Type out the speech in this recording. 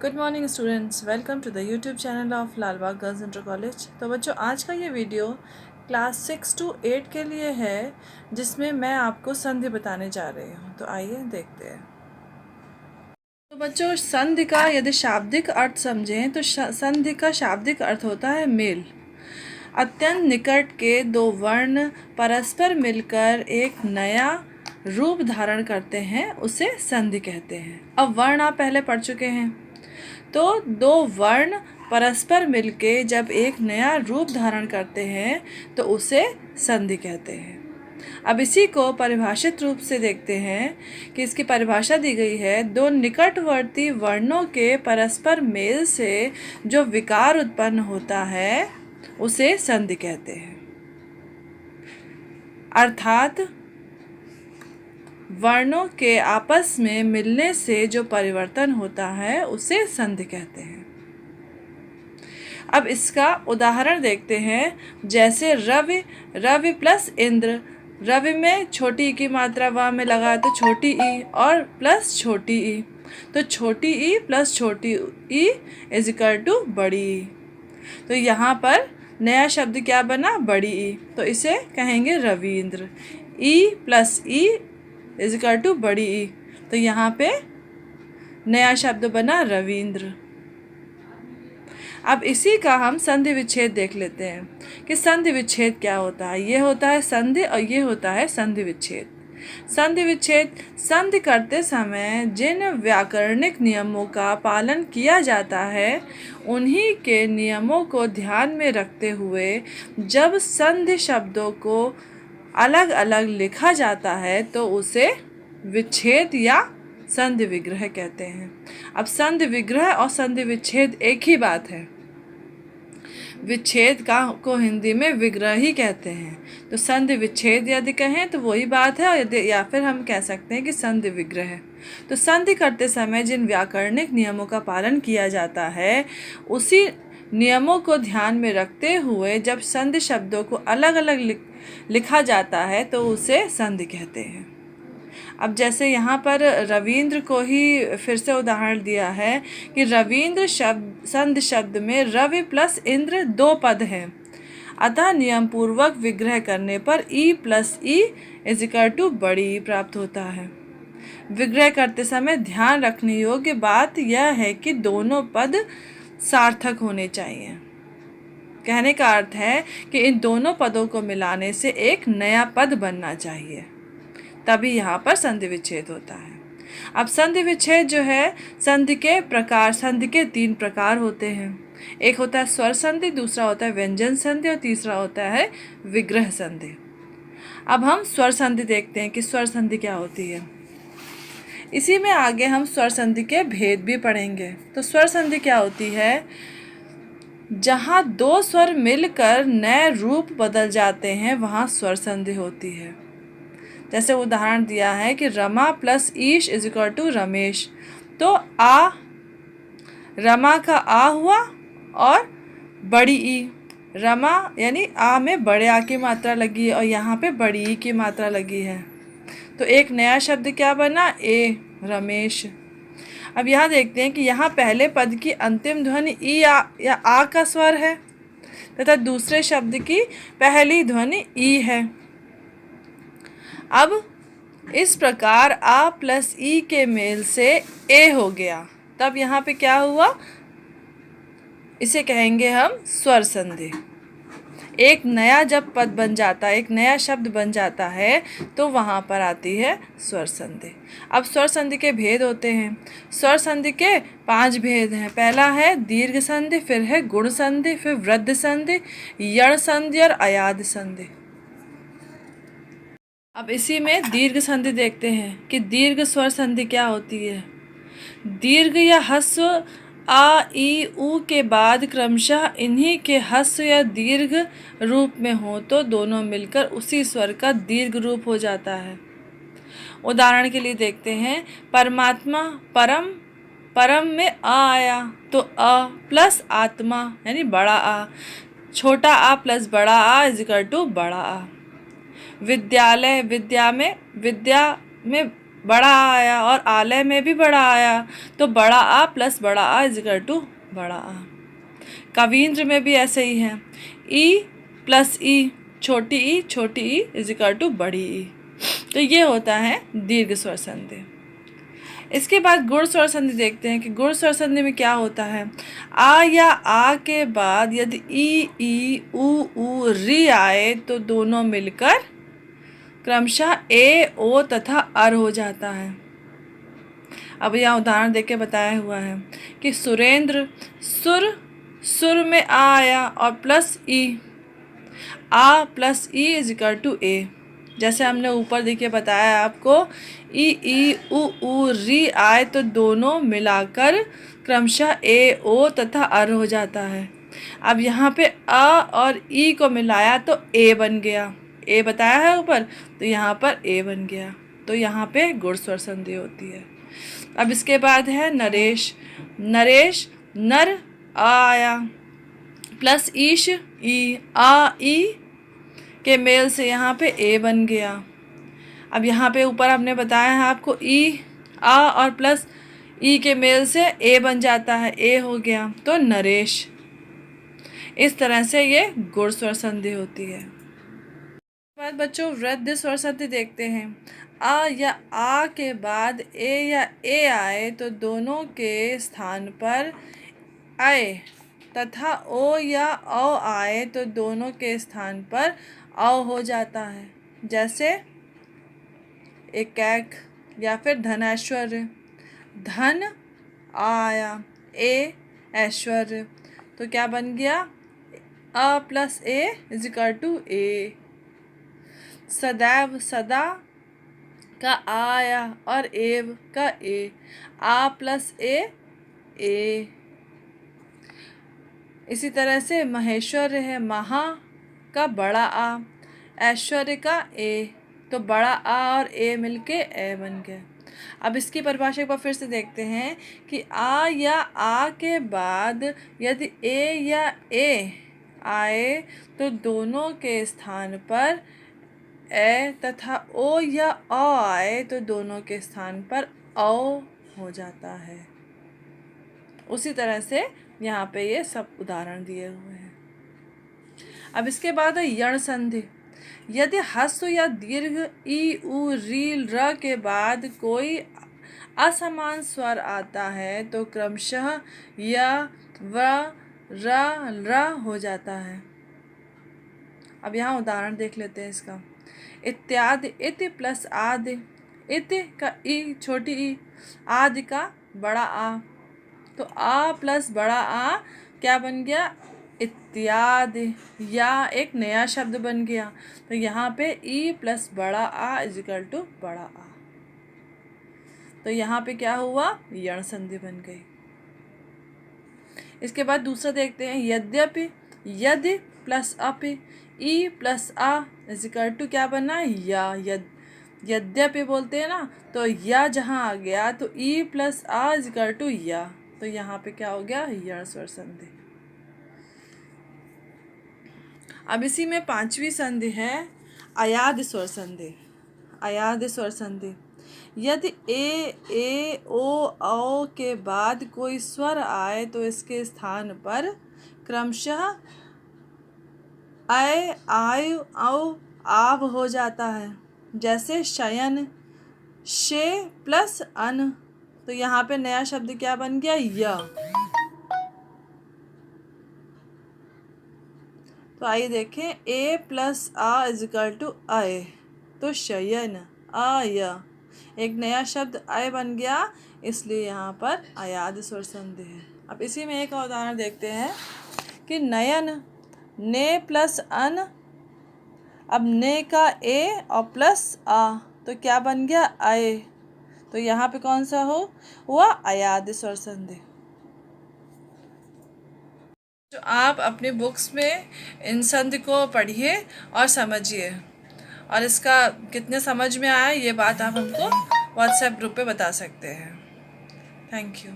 Good morning students, welcome to the YouTube channel of Lalbagh girls inter college. तो बच्चों, आज का ये वीडियो क्लास 6 to 8 के लिए है, जिसमें मैं आपको संधि बताने जा रही हूँ। तो आइए देखते हैं। तो बच्चों, संधि का यदि शाब्दिक अर्थ समझें तो संधि का शाब्दिक अर्थ होता है मेल। अत्यंत निकट के दो वर्ण परस्पर मिलकर एक नया रूप धारण करते हैं, उसे संधि कहते हैं। अब वर्ण आप पहले पढ़ चुके हैं, तो दो वर्ण परस्पर मिलके जब एक नया रूप धारण करते हैं तो उसे संधि कहते हैं। अब इसी को परिभाषित रूप से देखते हैं कि इसकी परिभाषा दी गई है, दो निकटवर्ती वर्णों के परस्पर मेल से जो विकार उत्पन्न होता है उसे संधि कहते हैं। अर्थात वर्णों के आपस में मिलने से जो परिवर्तन होता है उसे संधि कहते हैं। अब इसका उदाहरण देखते हैं, जैसे रवि, रवि प्लस इंद्र। रवि में छोटी ई की मात्रा वा में लगा तो छोटी ई और प्लस छोटी ई, तो छोटी ई प्लस छोटी ई इज इक्वल टू बड़ी ई। तो यहाँ पर नया शब्द क्या बना? बड़ी ई। तो इसे कहेंगे रविंद्र। ई plus E is equal to बड़ी ई, तो यहाँ पे नया शब्द बना रविंद्र। अब इसी का हम संधि विच्छेद देख लेते हैं कि संधि विच्छेद क्या होता है। ये होता है संधि और ये होता है संधि विच्छेद। संधि विच्छेद, संधि करते समय जिन व्याकरणिक नियमों का पालन किया जाता है उन्हीं के नियमों को ध्यान में रखते हुए जब संधि शब्दों को अलग अलग लिखा जाता है तो उसे विच्छेद या संधि विग्रह कहते हैं। अब संधि विग्रह और संधि विच्छेद एक ही बात है। विच्छेद को हिंदी में विग्रह ही कहते हैं, तो संधि विच्छेद यदि कहें तो वही बात है, और या फिर हम कह सकते हैं कि संधि विग्रह। तो संधि करते समय जिन व्याकरणिक नियमों का पालन किया जाता है उसी नियमों को ध्यान में रखते हुए जब संधि शब्दों को अलग अलग लिखा जाता है तो उसे संधि कहते हैं। अब जैसे यहाँ पर रविंद्र को ही फिर से उदाहरण दिया है कि रविंद्र शब्द, संधि शब्द में रवि प्लस इंद्र दो पद हैं, अतः नियम पूर्वक विग्रह करने पर ई plus E is equal to बड़ी ई प्राप्त होता है। विग्रह करते समय ध्यान रखने योग्य बात यह है कि दोनों पद सार्थक होने चाहिए। कहने का अर्थ है कि इन दोनों पदों को मिलाने से एक नया पद बनना चाहिए, तभी यहाँ पर संधि विच्छेद होता है। अब संधि विच्छेद जो है, संधि के प्रकार, संधि के 3 प्रकार होते हैं। एक होता है स्वर संधि, दूसरा होता है व्यंजन संधि और तीसरा होता है विग्रह संधि। अब हम स्वर संधि देखते हैं कि स्वर संधि क्या होती है। इसी में आगे हम स्वर संधि के भेद भी पढ़ेंगे। तो स्वर संधि क्या होती है? जहाँ दो स्वर मिलकर नए रूप बदल जाते हैं वहाँ स्वर संधि होती है। जैसे उदाहरण दिया है कि रमा प्लस ईश इज इक्वल टू रमेश, तो आ, रमा का आ हुआ और बड़ी ई, रमा यानी आ में बड़े आ की मात्रा लगी है और यहाँ पे बड़ी ई की मात्रा लगी है, तो एक नया शब्द क्या बना? ए, रमेश। अब यहाँ देखते हैं कि यहाँ पहले पद की अंतिम ध्वनि ई या आ का स्वर है तथा दूसरे शब्द की पहली ध्वनि ई है। अब इस प्रकार आ प्लस ई के मेल से ए हो गया, तब यहाँ पे क्या हुआ? इसे कहेंगे हम स्वर संधि। एक नया जब पद बन जाता है, एक नया शब्द बन जाता है तो वहाँ पर आती है स्वर संधि। अब स्वर संधि के भेद होते हैं। स्वर संधि के 5 भेद हैं। पहला है दीर्घ संधि, फिर है गुण संधि, फिर वृद्ध संधि, यण संधि और अयाद संधि। अब इसी में दीर्घ संधि देखते हैं कि दीर्घ स्वर संधि क्या होती है। दीर्घ या ह्रस्व आ, ई, उ के बाद क्रमशः इन्हीं के ह्रस्व या दीर्घ रूप में हो तो दोनों मिलकर उसी स्वर का दीर्घ रूप हो जाता है। उदाहरण के लिए देखते हैं, परमात्मा, परम, परम में आ आया तो अ प्लस आत्मा यानी बड़ा आ, छोटा आ प्लस बड़ा आ इज इक्वल टू बड़ा आ। विद्यालय, विद्या में बड़ा आ आया और आलय में भी बड़ा आया, तो बड़ा आ प्लस बड़ा आ इज इक्वल टू बड़ा आ। कवींद्र में भी ऐसे ही है, ई प्लस ई छोटी ई इज इक्वल टू बड़ी ई। तो ये होता है दीर्घ स्वर संधि। इसके बाद गुण स्वर संधि देखते हैं कि गुण स्वर संधि में क्या होता है। आ या आ के बाद यदि ई ऊ री आए तो दोनों मिलकर क्रमशः ए ओ तथा अर हो जाता है। अब यहाँ उदाहरण देके बताया हुआ है कि सुरेंद्र, सुर में आ आया और plus E, R plus E is equal to A. जैसे हमने ऊपर देखिए बताया आपको, ई ऊ री आए तो दोनों मिलाकर क्रमशः ए ओ तथा अर हो जाता है। अब यहाँ पे अ और ई को मिलाया तो ए बन गया, ए बताया है ऊपर, तो यहाँ पर ए बन गया। तो यहाँ पे गुण स्वर संधि होती है। अब इसके बाद है नरेश, नर आ आया प्लस ईश ई, आ ई के मेल से यहाँ पे ए बन गया। अब यहाँ पे ऊपर हमने बताया है आपको ई आ और प्लस ई के मेल से ए बन जाता है, ए हो गया तो नरेश। इस तरह से ये गुण स्वर संधि होती है। बाद बच्चों वृद्धि स्वर संधि देखते हैं। आ या आ के बाद ए या ए आए तो दोनों के स्थान पर आए तथा ओ या औ आए तो दोनों के स्थान पर औ हो जाता है। जैसे एकैक या फिर धनैश्वर्य, धन आया ए ऐश्वर्य, तो क्या बन गया, अ प्लस ए इज इक्वल टू ए। सदैव, सदा का आया और एव का ए, आ प्लस ए। इसी तरह से महेश्वर है, महा का बड़ा आ, ऐश्वर्य का ए, तो बड़ा आ और ए मिलके ए बन गया। अब इसकी परिभाषा एक बार फिर से देखते हैं कि आ या आ के बाद यदि ए या ए आए तो दोनों के स्थान पर ए तथा ओ या औ आए तो दोनों के स्थान पर औ हो जाता है। उसी तरह से यहाँ पे ये सब उदाहरण दिए हुए हैं। अब इसके बाद है यण संधि। यदि ह्रस्व या दीर्घ ई उ री र के बाद कोई असमान स्वर आता है तो क्रमशः य व र हो जाता है। अब यहाँ उदाहरण देख लेते हैं इसका। इत्यादि, इति प्लस आदि, इति का ई छोटी ई, आदि का बड़ा आ, तो आ प्लस बड़ा आ क्या बन गया, इत्यादि, या एक नया शब्द बन गया। तो यहाँ पे ई प्लस बड़ा आ इज इक्वल टू बड़ा आ, तो यहाँ पे क्या हुआ, यण संधि बन गई। इसके बाद दूसरा देखते हैं यद्यपि, यदि प्लस अपि, ई plus uh is equal to क्या बना, या। यद्यपि बोलते हैं ना, तो या जहाँ आ गया तो E plus uh is equal to या, तो यहाँ पे क्या हो गया, यण स्वर संधि। अब इसी में पांचवी संधि है अयाद स्वर संधि। अयाद स्वर संधि, यदि ए ओ औ के बाद कोई स्वर आए तो इसके स्थान पर क्रमशः अय आयु औ आव हो जाता है। जैसे शयन, शे प्लस अन, तो यहाँ पे नया शब्द क्या बन गया, य। तो आइए देखें, ए plus uh is equal to अय, तो शयन, आय, एक नया शब्द अय बन गया, इसलिए यहाँ पर अयाद स्वर संधि है। अब इसी में एक और उदाहरण देखते हैं कि नयन, ने प्लस अन, अब ने का ए और प्लस आ, तो क्या बन गया, अय, तो यहाँ पे कौन सा हुआ अयाद स्वर संधि। तो आप अपनी बुक्स में इन संधि को पढ़िए और समझिए, और इसका कितने समझ में आया ये बात आप हमको व्हाट्सएप ग्रुप पे बता सकते हैं। Thank you.